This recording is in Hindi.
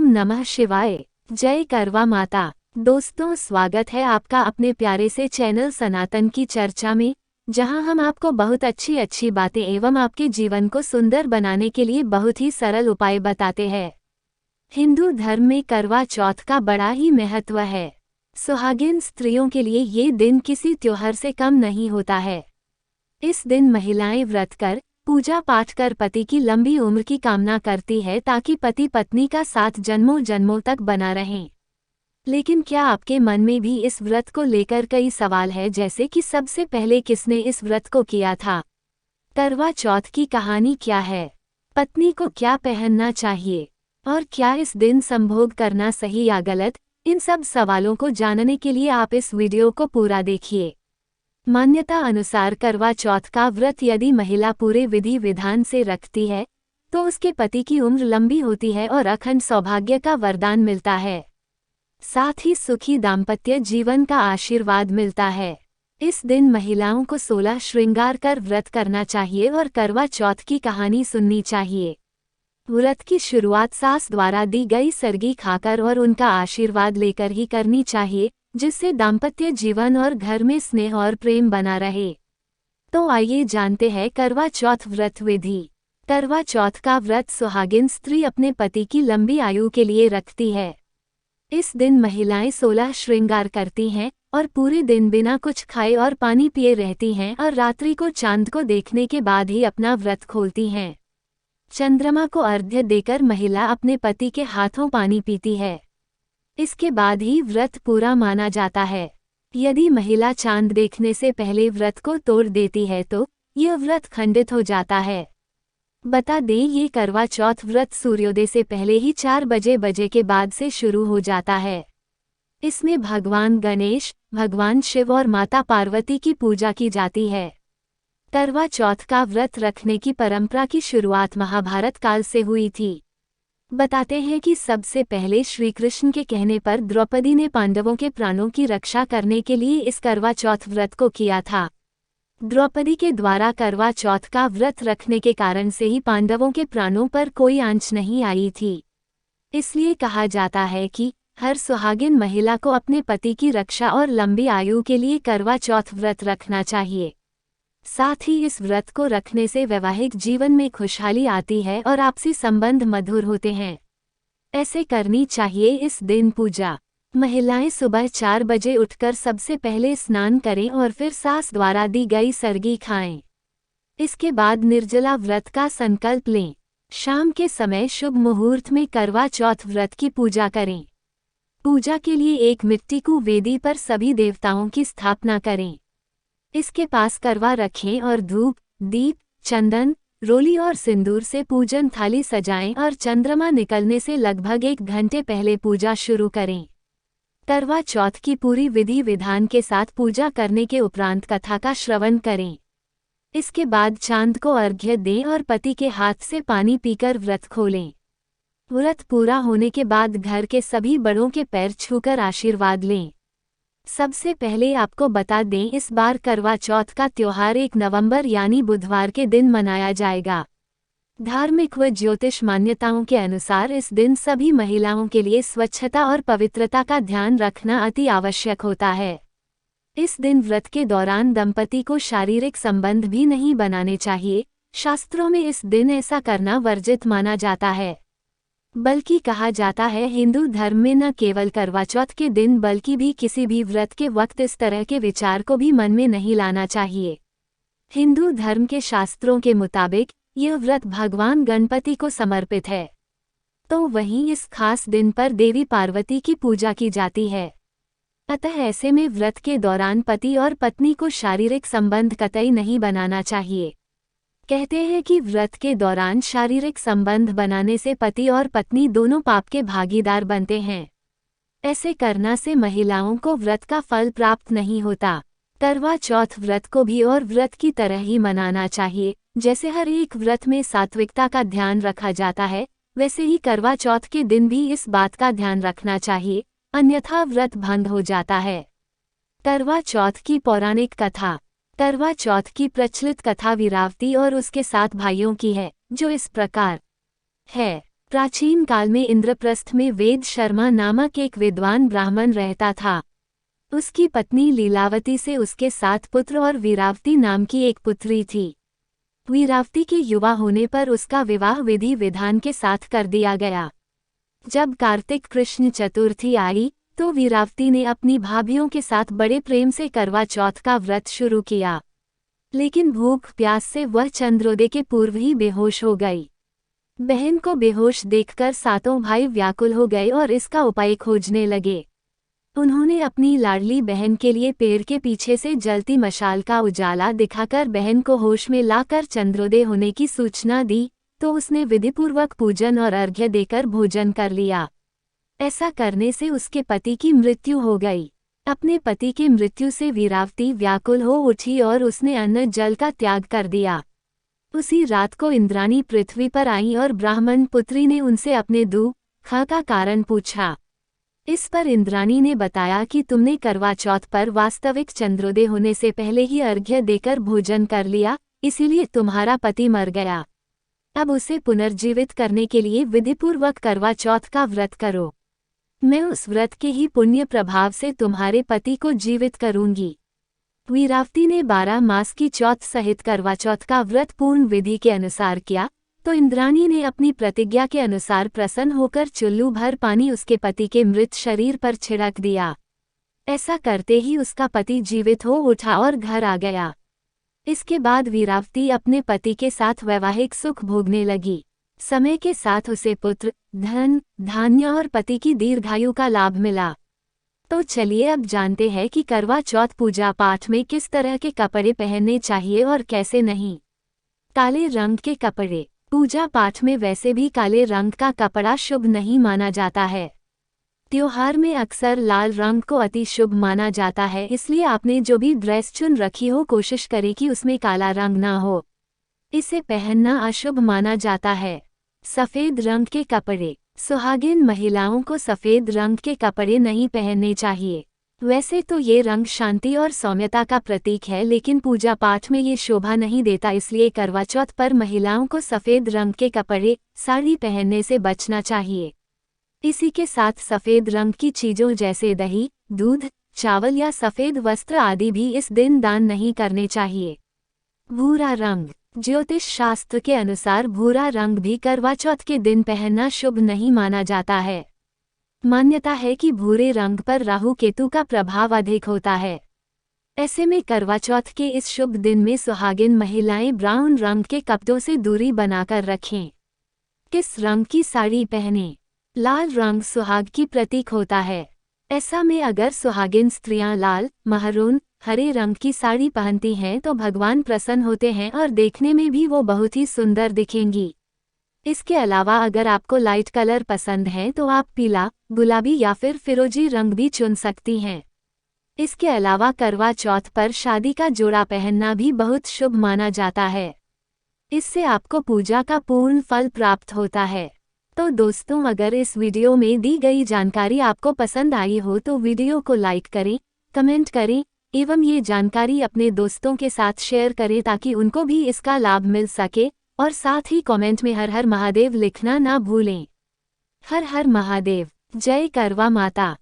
नमः शिवाय। जय करवा माता। दोस्तों, स्वागत है आपका अपने प्यारे से चैनल सनातन की चर्चा में, जहां हम आपको बहुत अच्छी बातें एवं आपके जीवन को सुंदर बनाने के लिए बहुत ही सरल उपाय बताते हैं। हिंदू धर्म में करवा चौथ का बड़ा ही महत्व है। सुहागिन स्त्रियों के लिए ये दिन किसी त्योहार से कम नहीं होता है। इस दिन महिलाएं व्रत कर, पूजा पाठ कर पति की लंबी उम्र की कामना करती है, ताकि पति पत्नी का साथ जन्मों जन्मों तक बना रहे। लेकिन क्या आपके मन में भी इस व्रत को लेकर कई सवाल है, जैसे कि सबसे पहले किसने इस व्रत को किया था, करवा चौथ की कहानी क्या है, पत्नी को क्या पहनना चाहिए, और क्या इस दिन संभोग करना सही या गलत? इन सब सवालों को जानने के लिए आप इस वीडियो को पूरा देखिए। मान्यता अनुसार करवा चौथ का व्रत यदि महिला पूरे विधि विधान से रखती है, तो उसके पति की उम्र लंबी होती है और अखंड सौभाग्य का वरदान मिलता है। साथ ही सुखी दाम्पत्य जीवन का आशीर्वाद मिलता है। इस दिन महिलाओं को 16 श्रृंगार कर व्रत करना चाहिए और करवा चौथ की कहानी सुननी चाहिए। व्रत की शुरुआत सास द्वारा दी गई सरगी खाकर और उनका आशीर्वाद लेकर ही करनी चाहिए, जिससे दाम्पत्य जीवन और घर में स्नेह और प्रेम बना रहे। तो आइए जानते हैं करवा चौथ व्रत विधि। करवा चौथ का व्रत सुहागिन स्त्री अपने पति की लंबी आयु के लिए रखती है। इस दिन महिलाएं 16 श्रृंगार करती हैं और पूरे दिन बिना कुछ खाए और पानी पिए रहती हैं और रात्रि को चांद को देखने के बाद ही अपना व्रत खोलती हैं। चंद्रमा को अर्घ्य देकर महिला अपने पति के हाथों पानी पीती है। इसके बाद ही व्रत पूरा माना जाता है। यदि महिला चांद देखने से पहले व्रत को तोड़ देती है तो यह व्रत खंडित हो जाता है। बता दें, ये करवा चौथ व्रत सूर्योदय से पहले ही 4 बजे के बाद से शुरू हो जाता है। इसमें भगवान गणेश, भगवान शिव और माता पार्वती की पूजा की जाती है। करवा चौथ का व्रत रखने की परंपरा की शुरुआत महाभारत काल से हुई थी। बताते हैं कि सबसे पहले श्री कृष्ण के कहने पर द्रौपदी ने पांडवों के प्राणों की रक्षा करने के लिए इस करवा चौथ व्रत को किया था। द्रौपदी के द्वारा करवा चौथ का व्रत रखने के कारण से ही पांडवों के प्राणों पर कोई आंच नहीं आई थी। इसलिए कहा जाता है कि हर सुहागिन महिला को अपने पति की रक्षा और लंबी आयु के लिए करवा चौथ व्रत रखना चाहिए। साथ ही इस व्रत को रखने से वैवाहिक जीवन में खुशहाली आती है और आपसी संबंध मधुर होते हैं। ऐसे करनी चाहिए इस दिन पूजा। महिलाएं सुबह 4 बजे उठकर सबसे पहले स्नान करें और फिर सास द्वारा दी गई सरगी खाएं। इसके बाद निर्जला व्रत का संकल्प लें। शाम के समय शुभ मुहूर्त में करवा चौथ व्रत की पूजा करें। पूजा के लिए एक मिट्टी की वेदी पर सभी देवताओं की स्थापना करें। इसके पास करवा रखें और धूप, दीप, चंदन, रोली और सिंदूर से पूजन थाली सजाएं और चंद्रमा निकलने से लगभग 1 घंटे पहले पूजा शुरू करें। करवा चौथ की पूरी विधि विधान के साथ पूजा करने के उपरांत कथा का श्रवण करें। इसके बाद चांद को अर्घ्य दें और पति के हाथ से पानी पीकर व्रत खोलें। व्रत पूरा होने के बाद घर के सभी बड़ों के पैर छूकर आशीर्वाद लें। सबसे पहले आपको बता दें, इस बार करवा चौथ का त्योहार 1 नवंबर यानी बुधवार के दिन मनाया जाएगा। धार्मिक व ज्योतिष मान्यताओं के अनुसार इस दिन सभी महिलाओं के लिए स्वच्छता और पवित्रता का ध्यान रखना अति आवश्यक होता है। इस दिन व्रत के दौरान दंपति को शारीरिक संबंध भी नहीं बनाने चाहिए। शास्त्रों में इस दिन ऐसा करना वर्जित माना जाता है। बल्कि कहा जाता है, हिंदू धर्म में न केवल करवा चौथ के दिन बल्कि भी किसी भी व्रत के वक्त इस तरह के विचार को भी मन में नहीं लाना चाहिए। हिंदू धर्म के शास्त्रों के मुताबिक यह व्रत भगवान गणपति को समर्पित है। तो वहीं इस खास दिन पर देवी पार्वती की पूजा की जाती है। अतः ऐसे में व्रत के दौरान पति और पत्नी को शारीरिक संबंध कतई नहीं बनाना चाहिए। कहते हैं कि व्रत के दौरान शारीरिक संबंध बनाने से पति और पत्नी दोनों पाप के भागीदार बनते हैं। ऐसे करना से महिलाओं को व्रत का फल प्राप्त नहीं होता। करवा चौथ व्रत को भी और व्रत की तरह ही मनाना चाहिए। जैसे हर एक व्रत में सात्विकता का ध्यान रखा जाता है, वैसे ही करवा चौथ के दिन भी इस बात का ध्यान रखना चाहिए, अन्यथा व्रत भंग हो जाता है। करवा चौथ की पौराणिक कथा। करवा चौथ की प्रचलित कथा वीरावती और उसके 7 भाइयों की है, जो इस प्रकार है। प्राचीन काल में इंद्रप्रस्थ में वेद शर्मा नामक एक विद्वान ब्राह्मण रहता था। उसकी पत्नी लीलावती से उसके 7 पुत्र और वीरावती नाम की एक पुत्री थी। वीरावती के युवा होने पर उसका विवाह विधि विधान के साथ कर दिया गया। जब कार्तिक कृष्ण चतुर्थी आई तो वीरावती ने अपनी भाभियों के साथ बड़े प्रेम से करवा चौथ का व्रत शुरू किया, लेकिन भूख प्यास से वह चंद्रोदय के पूर्व ही बेहोश हो गई। बहन को बेहोश देखकर सातों भाई व्याकुल हो गए और इसका उपाय खोजने लगे। उन्होंने अपनी लाडली बहन के लिए पेड़ के पीछे से जलती मशाल का उजाला दिखाकर बहन को होश में लाकर चंद्रोदय होने की सूचना दी, तो उसने विधिपूर्वक पूजन और अर्घ्य देकर भोजन कर लिया। ऐसा करने से उसके पति की मृत्यु हो गई। अपने पति की मृत्यु से वीरावती व्याकुल हो उठी और उसने अन्न जल का त्याग कर दिया। उसी रात को इंद्राणी पृथ्वी पर आई और ब्राह्मण पुत्री ने उनसे अपने दुख का कारण पूछा। इस पर इंद्राणी ने बताया कि तुमने करवा चौथ पर वास्तविक चंद्रोदय होने से पहले ही अर्घ्य देकर भोजन कर लिया, इसीलिए तुम्हारा पति मर गया। अब उसे पुनर्जीवित करने के लिए विधिपूर्वक करवा चौथ का व्रत करो। मैं उस व्रत के ही पुण्य प्रभाव से तुम्हारे पति को जीवित करूंगी। वीरावती ने 12 मास की चौथ सहित करवा चौथ का व्रत पूर्ण विधि के अनुसार किया, तो इंद्राणी ने अपनी प्रतिज्ञा के अनुसार प्रसन्न होकर चुल्लू भर पानी उसके पति के मृत शरीर पर छिड़क दिया। ऐसा करते ही उसका पति जीवित हो उठा और घर आ गया। इसके बाद वीरावती अपने पति के साथ वैवाहिक सुख भोगने लगी। समय के साथ उसे पुत्र, धन, धान्य और पति की दीर्घायु का लाभ मिला। तो चलिए अब जानते हैं कि करवा चौथ पूजा पाठ में किस तरह के कपड़े पहनने चाहिए और कैसे नहीं। काले रंग के कपड़े। पूजा पाठ में वैसे भी काले रंग का कपड़ा शुभ नहीं माना जाता है। त्योहार में अक्सर लाल रंग को अति शुभ माना जाता है, इसलिए आपने जो भी ड्रेस चुन रखी हो कोशिश करें कि उसमें काला रंग ना हो। इसे पहनना अशुभ माना जाता है। सफ़ेद रंग के कपड़े। सुहागिन महिलाओं को सफ़ेद रंग के कपड़े नहीं पहनने चाहिए। वैसे तो ये रंग शांति और सौम्यता का प्रतीक है, लेकिन पूजा पाठ में ये शोभा नहीं देता, इसलिए करवा चौथ पर महिलाओं को सफ़ेद रंग के कपड़े, साड़ी पहनने से बचना चाहिए। इसी के साथ सफ़ेद रंग की चीज़ों जैसे दही, दूध, चावल या सफ़ेद वस्त्र आदि भी इस दिन दान नहीं करने चाहिए। भूरा रंग। ज्योतिष शास्त्र के अनुसार भूरा रंग भी करवा चौथ के दिन पहनना शुभ नहीं माना जाता है। मान्यता है कि भूरे रंग पर राहु केतु का प्रभाव अधिक होता है। ऐसे में करवा चौथ के इस शुभ दिन में सुहागिन महिलाएं ब्राउन रंग के कपड़ों से दूरी बनाकर रखें। किस रंग की साड़ी पहनें? लाल रंग सुहाग की प्रतीक होता है। ऐसा में अगर सुहागिन स्त्रियां लाल, महरून, हरे रंग की साड़ी पहनती हैं तो भगवान प्रसन्न होते हैं और देखने में भी वो बहुत ही सुंदर दिखेंगी। इसके अलावा अगर आपको लाइट कलर पसंद है तो आप पीला, गुलाबी या फिर फिरोजी रंग भी चुन सकती हैं। इसके अलावा करवा चौथ पर शादी का जोड़ा पहनना भी बहुत शुभ माना जाता है। इससे आपको पूजा का पूर्ण फल प्राप्त होता है। तो दोस्तों, अगर इस वीडियो में दी गई जानकारी आपको पसंद आई हो तो वीडियो को लाइक करें, कमेंट करें एवं ये जानकारी अपने दोस्तों के साथ शेयर करें ताकि उनको भी इसका लाभ मिल सके, और साथ ही कमेंट में हर हर महादेव लिखना ना भूलें। हर हर महादेव। जय करवा माता।